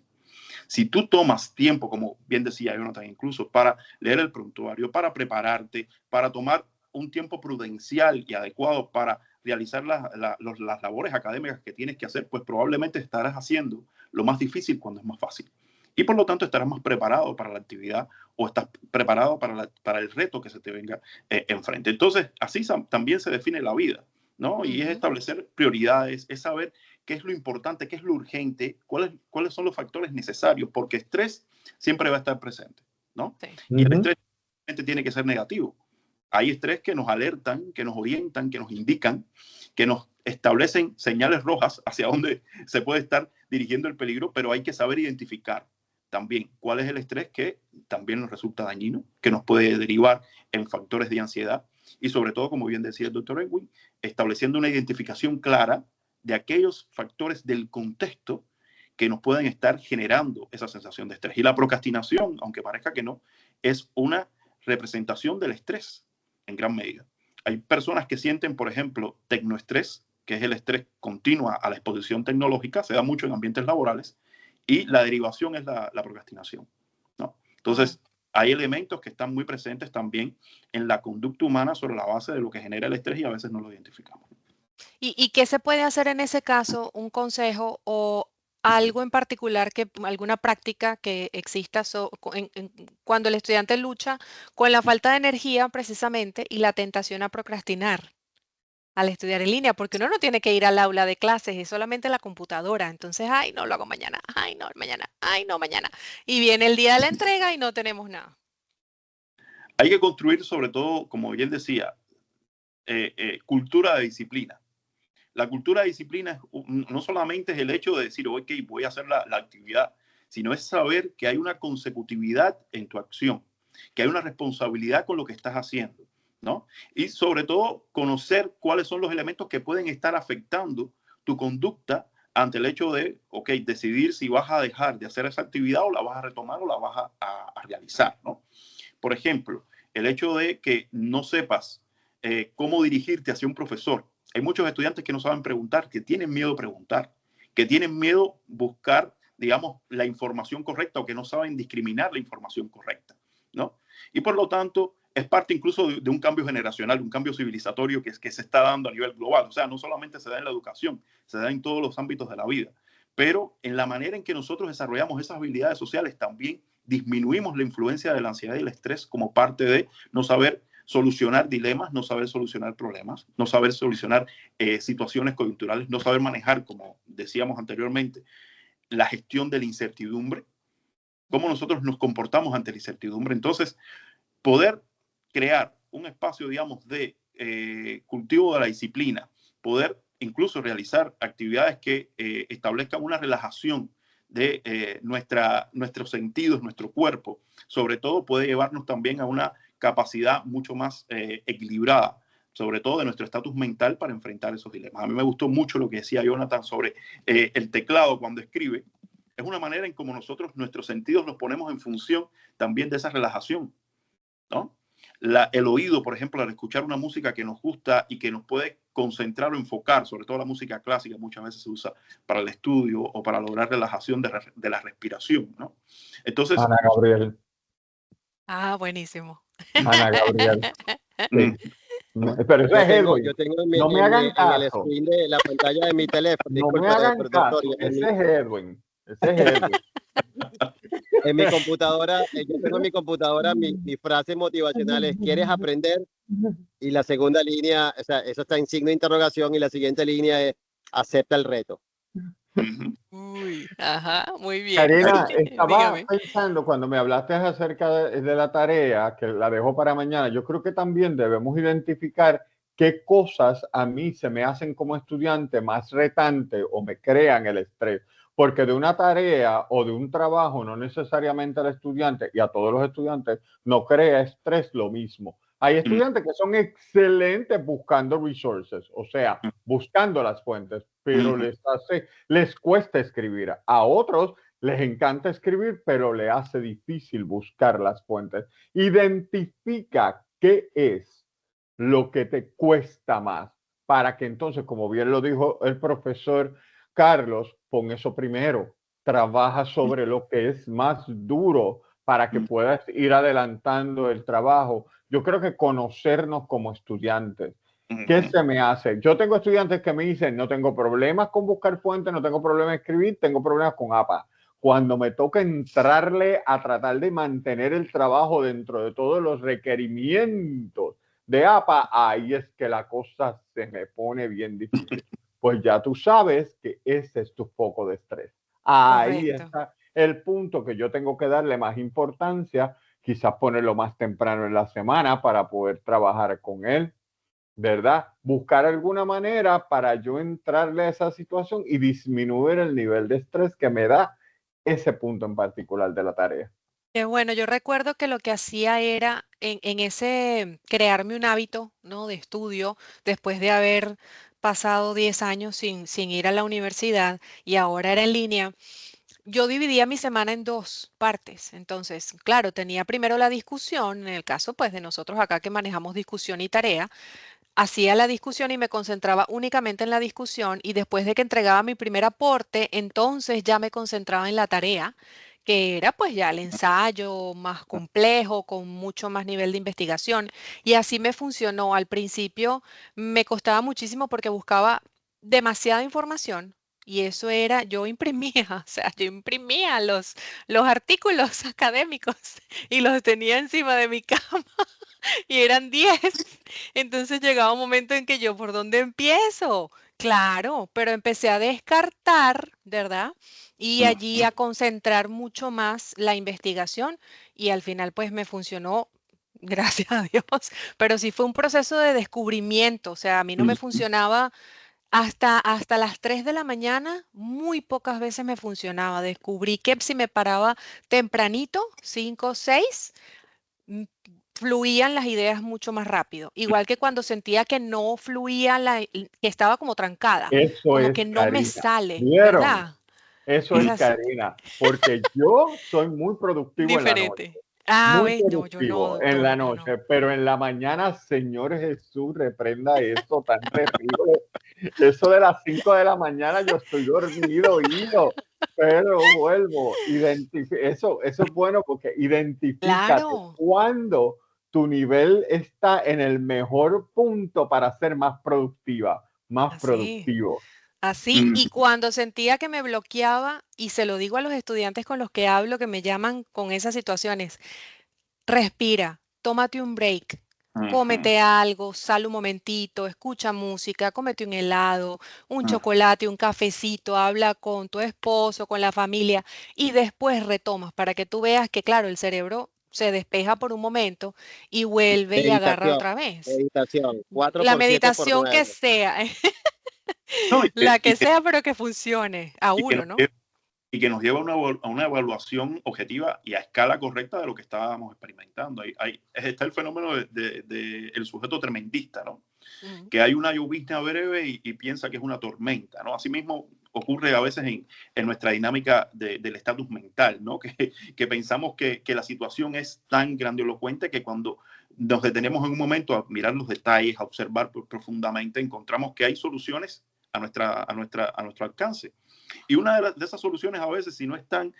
S2: Si tú tomas tiempo, como bien decía Jonathan, incluso para leer el prontuario, para prepararte, para tomar un tiempo prudencial y adecuado para realizar las labores académicas que tienes que hacer, pues probablemente estarás haciendo lo más difícil cuando es más fácil. Y por lo tanto estarás más preparado para la actividad o estás preparado para el reto que se te venga enfrente. Entonces, así también se define la vida, ¿no? Y es establecer prioridades, es saber qué es lo importante, qué es lo urgente, cuáles son los factores necesarios, porque estrés siempre va a estar presente, ¿no?
S5: Sí.
S2: Y el estrés tiene que ser negativo. Hay estrés que nos alertan, que nos orientan, que nos indican, que nos establecen señales rojas hacia dónde se puede estar dirigiendo el peligro, pero hay que saber identificar también cuál es el estrés que también nos resulta dañino, que nos puede derivar en factores de ansiedad y sobre todo, como bien decía el doctor Edwin, estableciendo una identificación clara de aquellos factores del contexto que nos pueden estar generando esa sensación de estrés. Y la procrastinación, aunque parezca que no, es una representación del estrés en gran medida. Hay personas que sienten, por ejemplo, tecnoestrés, que es el estrés continuo a la exposición tecnológica, se da mucho en ambientes laborales, y la derivación es la procrastinación, ¿no? Entonces, hay elementos que están muy presentes también en la conducta humana sobre la base de lo que genera el estrés y a veces no lo identificamos.
S5: ¿Y qué se puede hacer en ese caso? ¿Un consejo o algo en particular, alguna práctica que exista cuando el estudiante lucha con la falta de energía precisamente y la tentación a procrastinar al estudiar en línea? Porque uno no tiene que ir al aula de clases, es solamente la computadora. Entonces, ay, no, lo hago mañana, ay, no, mañana, ay, no, mañana. Y viene el día de la entrega y no tenemos nada.
S2: Hay que construir, sobre todo, como bien decía, cultura de disciplina. La cultura de disciplina no solamente es el hecho de decir, ok, voy a hacer la actividad, sino es saber que hay una consecutividad en tu acción, que hay una responsabilidad con lo que estás haciendo, ¿no? Y sobre todo, conocer cuáles son los elementos que pueden estar afectando tu conducta ante el hecho de, ok, decidir si vas a dejar de hacer esa actividad o la vas a retomar o la vas a realizar, ¿no? Por ejemplo, el hecho de que no sepas cómo dirigirte hacia un profesor. Hay muchos estudiantes que no saben preguntar, que tienen miedo a preguntar, que tienen miedo buscar, digamos, la información correcta o que no saben discriminar la información correcta, ¿no? Y por lo tanto, es parte incluso de un cambio generacional, un cambio civilizatorio que se está dando a nivel global. O sea, no solamente se da en la educación, se da en todos los ámbitos de la vida. Pero en la manera en que nosotros desarrollamos esas habilidades sociales también disminuimos la influencia de la ansiedad y el estrés como parte de no saber solucionar dilemas, no saber solucionar problemas, no saber solucionar situaciones coyunturales, no saber manejar, como decíamos anteriormente, la gestión de la incertidumbre, cómo nosotros nos comportamos ante la incertidumbre. Entonces, poder crear un espacio, digamos, de cultivo de la disciplina, poder incluso realizar actividades que establezcan una relajación de nuestros sentidos, nuestro cuerpo, sobre todo puede llevarnos también a una capacidad mucho más equilibrada, sobre todo de nuestro estatus mental para enfrentar esos dilemas. A mí me gustó mucho lo que decía Jonathan sobre el teclado cuando escribe. Es una manera en cómo nosotros, nuestros sentidos los ponemos en función también de esa relajación, ¿no? El oído, por ejemplo, al escuchar una música que nos gusta y que nos puede concentrar o enfocar, sobre todo la música clásica, muchas veces se usa para el estudio o para lograr relajación de la respiración, ¿no? Entonces,
S4: Ana Gabriel.
S5: Ah, buenísimo.
S4: Ana Gabriel. Sí. Pero eso es Edwin.
S3: Yo tengo
S4: no me hagan
S3: en
S4: caso.
S3: el screen de la pantalla de mi teléfono.
S4: No
S3: Disculpe,
S4: me hagan
S3: doctor,
S4: caso. Ese es Edwin. Ese es Edwin.
S3: En mi computadora, yo tengo en mi computadora mi frase motivacional es ¿quieres aprender? Y la segunda línea, o sea, eso está en signo de interrogación y la siguiente línea es acepta el reto.
S5: Uy, ajá, muy bien.
S4: Karina, estaba
S5: Dígame.
S4: pensando cuando me hablaste acerca de la tarea, que la dejo para mañana, yo creo que también debemos identificar qué cosas a mí se me hacen como estudiante más retante o me crean el estrés. Porque de una tarea o de un trabajo, no necesariamente al estudiante y a todos los estudiantes, no crea estrés lo mismo. Hay estudiantes que son excelentes buscando resources, o sea, buscando las fuentes, pero les cuesta escribir. A otros les encanta escribir, pero le hace difícil buscar las fuentes. Identifica qué es lo que te cuesta más para que entonces, como bien lo dijo el profesor Carlos, pon eso primero. Trabaja sobre lo que es más duro para que puedas ir adelantando el trabajo. Yo creo que conocernos como estudiantes. ¿Qué se me hace? Yo tengo estudiantes que me dicen, no tengo problemas con buscar fuentes, no tengo problemas en escribir, tengo problemas con APA. Cuando me toca entrarle a tratar de mantener el trabajo dentro de todos los requerimientos de APA, ahí es que la cosa se me pone bien difícil. Pues ya tú sabes que ese es tu foco de estrés. Ahí
S5: Correcto.
S4: está el punto que yo tengo que darle más importancia, quizás ponerlo más temprano en la semana para poder trabajar con él, ¿verdad? Buscar alguna manera para yo entrarle a esa situación y disminuir el nivel de estrés que me da ese punto en particular de la tarea.
S5: Qué bueno, yo recuerdo que lo que hacía era en ese crearme un hábito, ¿no? De estudio, después de haber pasado 10 años sin ir a la universidad y ahora era en línea. Yo dividía mi semana en dos partes. Entonces, claro, tenía primero la discusión, en el caso pues de nosotros acá que manejamos discusión y tarea, hacía la discusión y me concentraba únicamente en la discusión y después de que entregaba mi primer aporte, entonces ya me concentraba en la tarea, que era pues ya el ensayo más complejo, con mucho más nivel de investigación. Y así me funcionó. Al principio me costaba muchísimo porque buscaba demasiada información. Y eso era, yo imprimía, o sea, yo imprimía los artículos académicos y los tenía encima de mi cama y eran 10. Entonces llegaba un momento en que yo, ¿por dónde empiezo? Claro, pero empecé a descartar, ¿verdad? Y allí a concentrar mucho más la investigación y al final pues me funcionó, gracias a Dios, pero sí fue un proceso de descubrimiento, o sea, a mí no me funcionaba hasta las 3 de la mañana, muy pocas veces me funcionaba. Descubrí que si me paraba tempranito, 5 o 6, mm, fluían las ideas mucho más rápido. Igual que cuando sentía que no fluía, que estaba como trancada,
S4: Eso
S5: como
S4: es
S5: que no me
S4: Karina.
S5: sale,
S4: ¿Vieron?
S5: ¿verdad?
S4: Eso
S5: Es
S4: es
S5: así,
S4: Karina. Porque yo soy muy productivo en la noche.
S5: diferente. Ah,
S4: Muy
S5: ¿ves? No, yo no,
S4: productivo en
S5: doctor,
S4: la
S5: yo no.
S4: noche, pero en la mañana, Señor Jesús, reprenda eso tan terrible. Eso de las 5 de la mañana yo estoy dormido, ido, pero vuelvo. Eso es bueno porque identifícate
S5: Claro,
S4: cuando tu nivel está en el mejor punto para ser más productiva, más
S5: así.
S4: productivo.
S5: Así, y cuando sentía que me bloqueaba, y se lo digo a los estudiantes con los que hablo que me llaman con esas situaciones, respira, tómate un break, cómete algo, sal un momentito, escucha música, cómete un helado, un chocolate, un cafecito, habla con tu esposo, con la familia y después retomas para que tú veas que, claro, el cerebro se despeja por un momento y vuelve y agarra
S3: Meditación,
S5: otra vez.
S3: meditación, 4
S5: La
S3: por 7 por
S5: meditación que
S3: 9.
S5: sea,
S2: No,
S5: la que sea, pero que funcione a
S2: y que
S5: uno,
S2: nos
S5: ¿no?
S2: lleve, y que nos lleva a una evaluación objetiva y a escala correcta de lo que estábamos experimentando. Está el fenómeno el sujeto tremendista, ¿no?
S5: Ujú.
S2: Que hay una llovizna breve y piensa que es una tormenta, ¿no? Asimismo ocurre a veces en nuestra dinámica del estatus mental, ¿no? Que pensamos que la situación es tan grandilocuente que cuando nos detenemos en un momento a mirar los detalles, a observar profundamente, encontramos que hay soluciones a nuestro alcance. Y una de esas soluciones a veces, si no están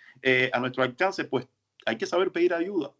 S2: a nuestro alcance, pues hay que saber pedir ayuda,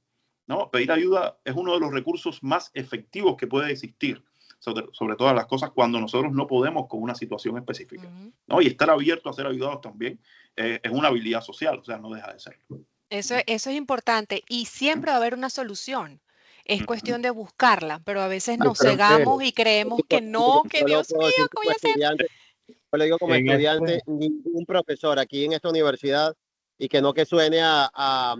S2: ¿no? Pedir ayuda es uno de los recursos más efectivos que puede existir, sobre todas las cosas cuando nosotros no podemos con una situación específica,
S5: Ujú.
S2: ¿no? Y estar abierto a ser ayudados también es una habilidad social, o sea, no deja de serlo.
S5: Eso es importante y siempre va a haber una solución. Es
S2: Ujú.
S5: cuestión de buscarla, pero a veces
S3: Yo
S5: nos
S3: creo que
S5: cegamos y
S3: es
S5: creemos que
S3: importante,
S5: no, que
S3: yo lo
S5: Dios
S3: puedo
S5: mío,
S3: decir
S5: ¿qué voy
S3: como
S5: a hacer?
S3: estudiante, yo lo digo como
S4: En
S3: estudiante,
S4: este,
S3: ningún profesor aquí en esta universidad, y que no que suene a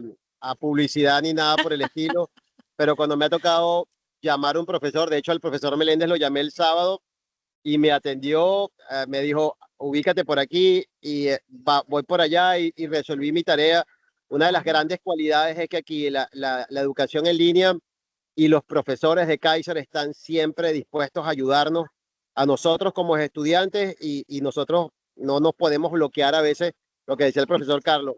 S3: publicidad ni nada por el estilo, pero cuando me ha tocado llamar a un profesor, de hecho al profesor Meléndez lo llamé el sábado y me atendió, me dijo, ubícate por aquí y voy por allá y resolví mi tarea. Una de las
S5: Claro.
S3: grandes cualidades es que aquí la educación en línea y los profesores de Kaiser están siempre dispuestos a ayudarnos a nosotros como estudiantes y nosotros no nos podemos bloquear a veces, lo que decía el profesor Carlos,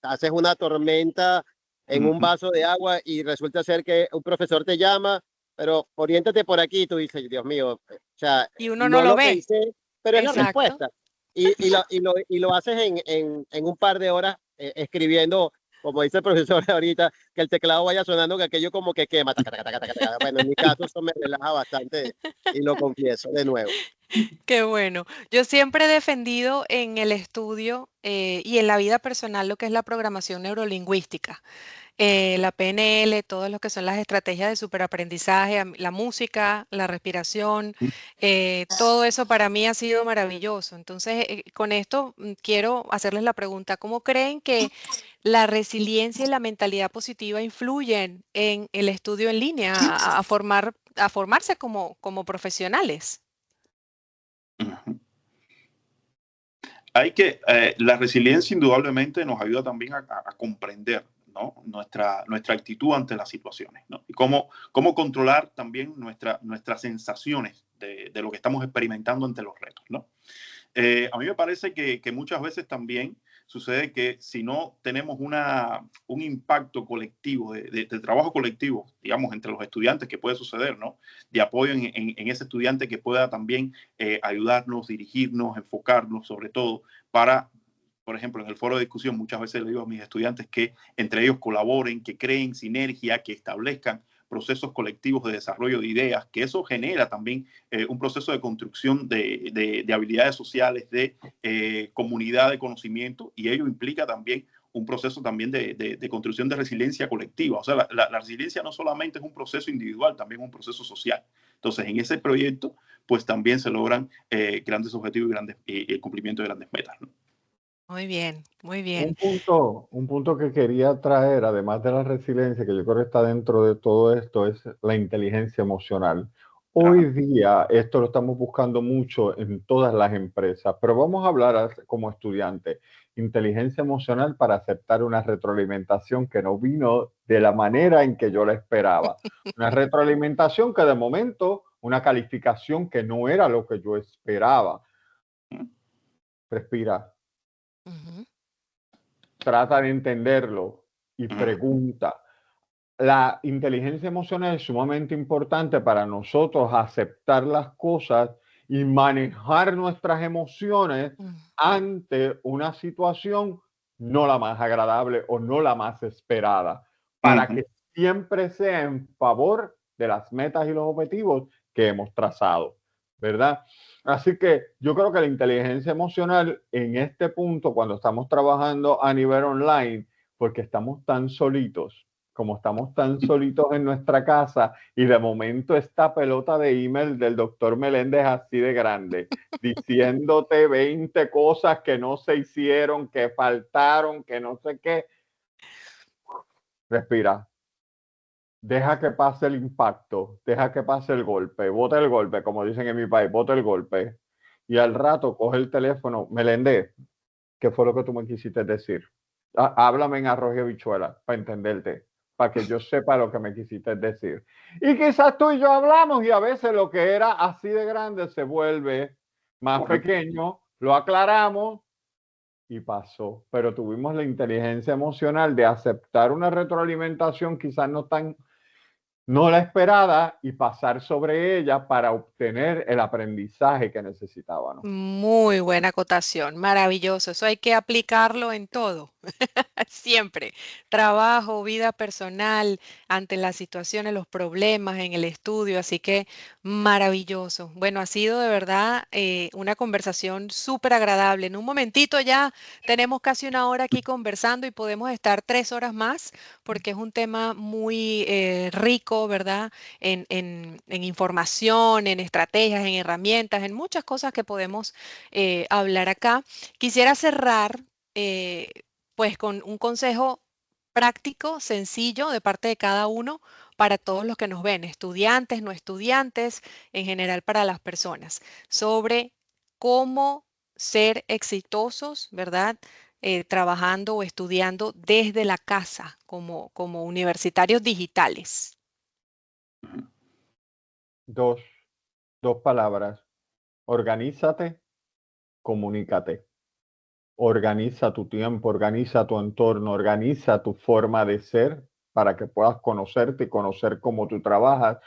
S3: haces una tormenta en un
S2: Ujú.
S3: vaso de agua y resulta ser que un profesor te llama, pero oriéntate por aquí, y tú dices, Dios mío, o sea,
S5: Y uno no
S3: no
S5: lo
S3: lo
S5: ve.
S3: pensé, pero es la
S5: Exacto.
S3: respuesta. Y lo haces en un par de horas escribiendo, como dice el profesor ahorita, que el teclado vaya sonando, que aquello como que quema. Taca, taca, taca, taca, taca. Bueno, en mi caso eso me relaja bastante y lo confieso de nuevo.
S5: Qué bueno. Yo siempre he defendido en el estudio y en la vida personal lo que es la programación neurolingüística. La PNL, todo lo que son las estrategias de superaprendizaje, la música, la respiración, todo eso para mí ha sido maravilloso. Entonces, con esto quiero hacerles la pregunta, ¿cómo creen que la resiliencia y la mentalidad positiva influyen en el estudio en línea, a formarse como profesionales?
S2: Ujú. La resiliencia indudablemente nos ayuda también a comprender ¿no? Nuestra actitud ante las situaciones, ¿no? Y cómo controlar también nuestras sensaciones de lo que estamos experimentando ante los retos, ¿no? A mí me parece que muchas veces también sucede que si no tenemos un impacto colectivo, de trabajo colectivo, digamos, entre los estudiantes, que puede suceder, ¿no? De apoyo en ese estudiante que pueda también ayudarnos, dirigirnos, enfocarnos, sobre todo para, por ejemplo, en el foro de discusión, muchas veces le digo a mis estudiantes que entre ellos colaboren, que creen sinergia, que establezcan procesos colectivos de desarrollo de ideas, que eso genera también un proceso de construcción de habilidades sociales, de comunidad de conocimiento, y ello implica también un proceso también de construcción de resiliencia colectiva. O sea, la resiliencia no solamente es un proceso individual, también es un proceso social. Entonces, en ese proyecto, pues también se logran grandes objetivos y el cumplimiento de grandes metas, ¿no?
S5: Muy bien, muy bien.
S4: Un punto que quería traer, además de la resiliencia, que yo creo que está dentro de todo esto, es la inteligencia emocional. Hoy día esto lo estamos buscando mucho en todas las empresas, pero vamos a hablar como estudiante. Inteligencia emocional para aceptar una retroalimentación que no vino de la manera en que yo la esperaba. Una retroalimentación que de momento, una calificación que no era lo que yo esperaba. Respira.
S5: Ujú.
S4: Trata de entenderlo y pregunta. La inteligencia emocional es sumamente importante para nosotros aceptar las cosas y manejar nuestras emociones ante una situación no la más agradable o no la más esperada, para que siempre sea en favor de las metas y los objetivos que hemos trazado, ¿verdad? Así que yo creo que la inteligencia emocional en este punto, cuando estamos trabajando a nivel online, porque estamos tan solitos, como estamos tan solitos en nuestra casa y de momento esta pelota de email del doctor Meléndez así de grande, diciéndote 20 cosas que no se hicieron, que faltaron, que no sé qué. Respira. Deja que pase el impacto, deja que pase el golpe, bota el golpe, como dicen en mi país, bota el golpe. Y al rato coge el teléfono, Meléndez, ¿qué fue lo que tú me quisiste decir? Háblame en arroz y habichuela para entenderte, para que yo sepa lo que me quisiste decir. Y quizás tú y yo hablamos y a veces lo que era así de grande se vuelve más pequeño, lo aclaramos y pasó. Pero tuvimos la inteligencia emocional de aceptar una retroalimentación quizás no la esperada y pasar sobre ella para obtener el aprendizaje que necesitábamos.
S5: Muy buena acotación, maravilloso. Eso hay que aplicarlo en todo, siempre. Trabajo, vida personal, ante las situaciones, los problemas en el estudio, así que maravilloso. Bueno, ha sido de verdad una conversación súper agradable. En un momentito ya tenemos casi una hora aquí conversando y podemos estar 3 horas más porque es un tema muy rico, ¿verdad? En información, en estrategias, en herramientas, en muchas cosas que podemos hablar acá. Quisiera cerrar pues con un consejo práctico, sencillo, de parte de cada uno para todos los que nos ven, estudiantes, no estudiantes, en general para las personas, sobre cómo ser exitosos, ¿verdad? Trabajando o estudiando desde la casa como universitarios digitales.
S4: Dos palabras. Organízate, comunícate. Organiza tu tiempo, organiza tu entorno, organiza tu forma de ser para que puedas conocerte y conocer cómo tú trabajas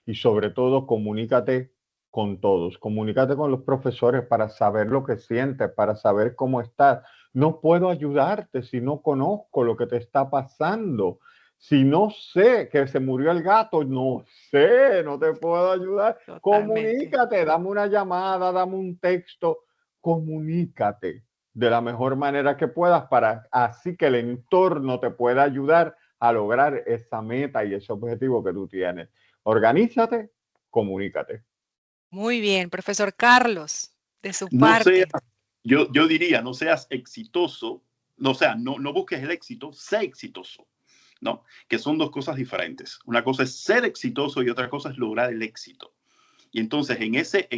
S4: y sobre todo comunícate con todos, comunícate con los profesores para saber lo que sientes, para saber cómo estás. No puedo ayudarte si no conozco lo que te está pasando. Si no sé que se murió el gato, no sé, no te puedo ayudar.
S5: Totalmente.
S4: Comunícate, dame una llamada, dame un texto, comunícate de la mejor manera que puedas para así que el entorno te pueda ayudar a lograr esa meta y ese objetivo que tú tienes. Organízate, comunícate.
S5: Muy bien, profesor Carlos, de su
S2: No sea,
S5: parte.
S2: yo diría, no seas exitoso, no, o sea, no busques el éxito, sé exitoso, ¿no? Que son dos cosas diferentes. Una cosa es ser exitoso y otra cosa es lograr el éxito. Y entonces en ese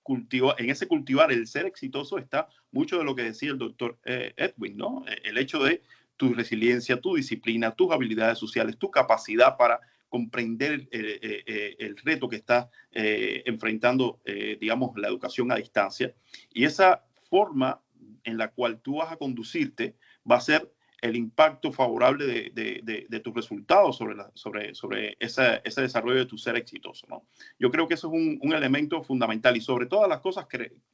S2: cultivar el ser exitoso está mucho de lo que decía el doctor Edwin, ¿no? El hecho de tu resiliencia, tu disciplina, tus habilidades sociales, tu capacidad para comprender el reto que está enfrentando, digamos, la educación a distancia. Y esa forma en la cual tú vas a conducirte va a ser el impacto favorable de tus resultados sobre ese desarrollo de tu ser exitoso, ¿no? Yo creo que eso es un elemento fundamental y sobre todas las cosas,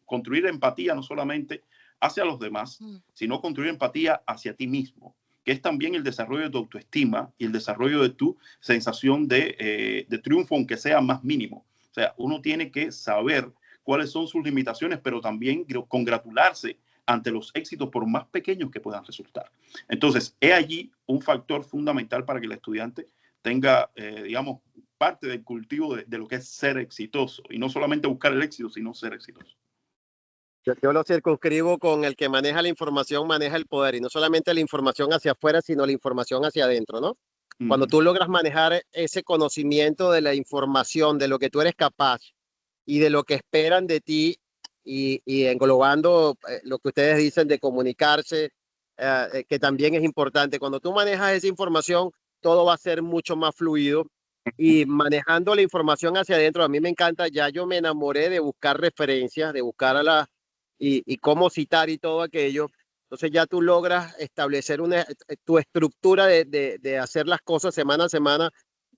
S2: construir empatía no solamente hacia los demás, sino construir empatía hacia ti mismo, que es también el desarrollo de tu autoestima y el desarrollo de tu sensación de triunfo, aunque sea más mínimo. O sea, uno tiene que saber cuáles son sus limitaciones, pero también congratularse ante los éxitos, por más pequeños que puedan resultar. Entonces, es allí un factor fundamental para que el estudiante tenga, digamos, parte del cultivo de lo que es ser exitoso, y no solamente buscar el éxito, sino ser exitoso.
S3: Yo lo circunscribo con el que maneja la información, maneja el poder, y no solamente la información hacia afuera, sino la información hacia adentro, ¿no? Cuando tú logras manejar ese conocimiento de la información, de lo que tú eres capaz y de lo que esperan de ti, y englobando lo que ustedes dicen de comunicarse, que también es importante. Cuando tú manejas esa información, todo va a ser mucho más fluido. Y manejando la información hacia adentro, a mí me encanta, ya yo me enamoré de buscar referencias, de buscar y cómo citar y todo aquello. Entonces ya tú logras establecer tu estructura de hacer las cosas semana a semana,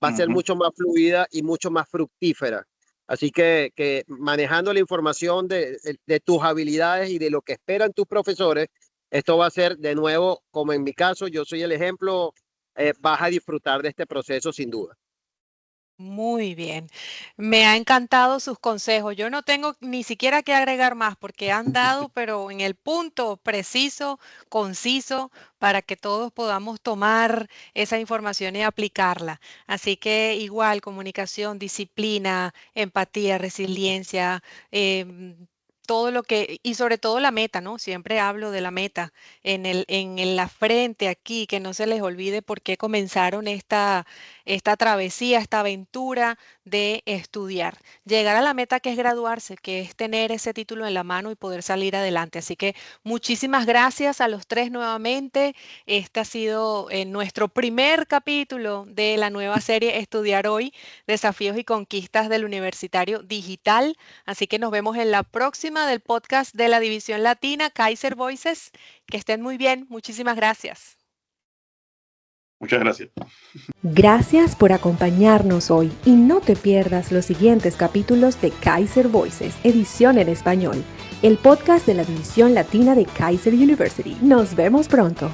S3: va a ser mucho más fluida y mucho más fructífera. Así que manejando la información de tus habilidades y de lo que esperan tus profesores, esto va a ser, de nuevo, como en mi caso, yo soy el ejemplo, vas a disfrutar de este proceso sin duda.
S5: Muy bien. Me ha encantado sus consejos. Yo no tengo ni siquiera que agregar más porque han dado, pero en el punto preciso, conciso, para que todos podamos tomar esa información y aplicarla. Así que igual, comunicación, disciplina, empatía, resiliencia, todo lo que, y sobre todo la meta, ¿no? Siempre hablo de la meta en la frente aquí, que no se les olvide por qué comenzaron esta travesía, esta aventura de estudiar. Llegar a la meta que es graduarse, que es tener ese título en la mano y poder salir adelante. Así que muchísimas gracias a los tres nuevamente. Este ha sido nuestro primer capítulo de la nueva serie Estudiar Hoy, Desafíos y Conquistas del Universitario Digital. Así que nos vemos en la próxima del podcast de la División Latina, Kaiser Voices. Que estén muy bien. Muchísimas gracias.
S2: Muchas gracias.
S1: Gracias por acompañarnos hoy y no te pierdas los siguientes capítulos de Kaiser Voices, edición en español, el podcast de la División Latina de Kaiser University. Nos vemos pronto.